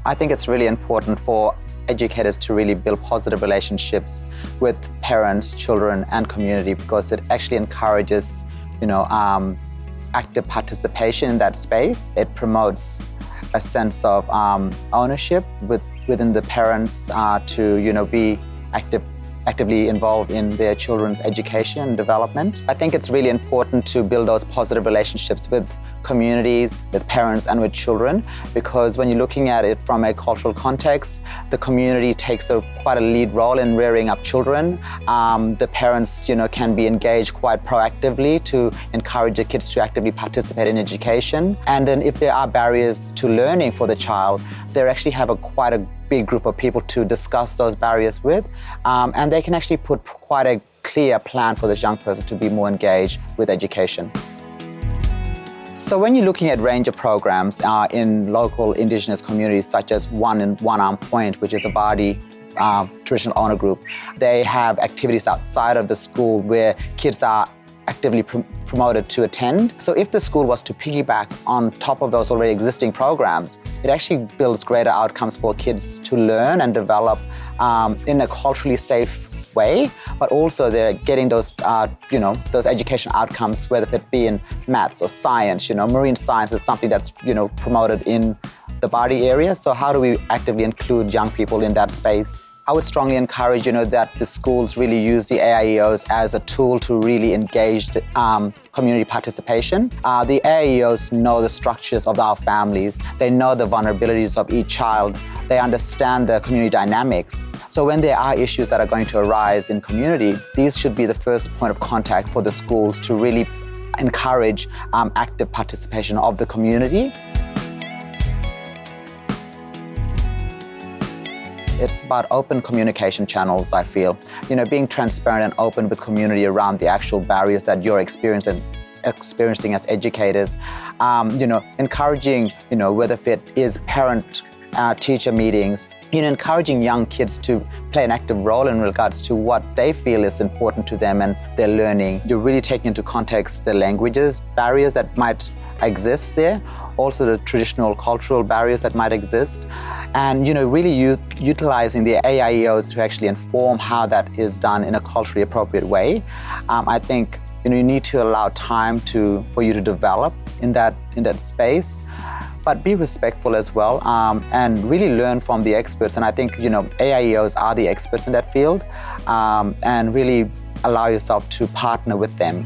I think it's really important for educators to really build positive relationships with parents, children, and community, because it actually encourages, active participation in that space. It promotes a sense of ownership within the parents to, be actively involved in their children's education and development. I think it's really important to build those positive relationships with communities, with parents, and with children, because when you're looking at it from a cultural context, the community takes quite a lead role in rearing up children. The parents, can be engaged quite proactively to encourage the kids to actively participate in education. And then if there are barriers to learning for the child, they actually have quite a big group of people to discuss those barriers with, and they can actually put quite a clear plan for this young person to be more engaged with education. So when you're looking at range of programs in local Indigenous communities, such as One Arm Point, which is a Bardi traditional owner group, they have activities outside of the school where kids are actively promoted to attend. So if the school was to piggyback on top of those already existing programs, it actually builds greater outcomes for kids to learn and develop in a culturally safe way, but also they're getting those education outcomes, whether it be in maths or science. Marine science is something that's promoted in the Bardi area. So how do we actively include young people in that space? I would strongly encourage, that the schools really use the AIEOs as a tool to really engage the, community participation. The AIEOs know the structures of our families. They know the vulnerabilities of each child. They understand the community dynamics. So when there are issues that are going to arise in community, these should be the first point of contact for the schools to really encourage active participation of the community. It's about open communication channels, I feel. Being transparent and open with community around the actual barriers that you're experiencing as educators. Encouraging, whether it is parent-teacher meetings, encouraging young kids to play an active role in regards to what they feel is important to them and their learning. You're really taking into context the languages barriers that might exist there, also the traditional cultural barriers that might exist, and really utilizing the AIEOs to actually inform how that is done in a culturally appropriate way. I think you need to allow time for you to develop in that space, but be respectful as well, and really learn from the experts. And I think AIEOs are the experts in that field, and really allow yourself to partner with them.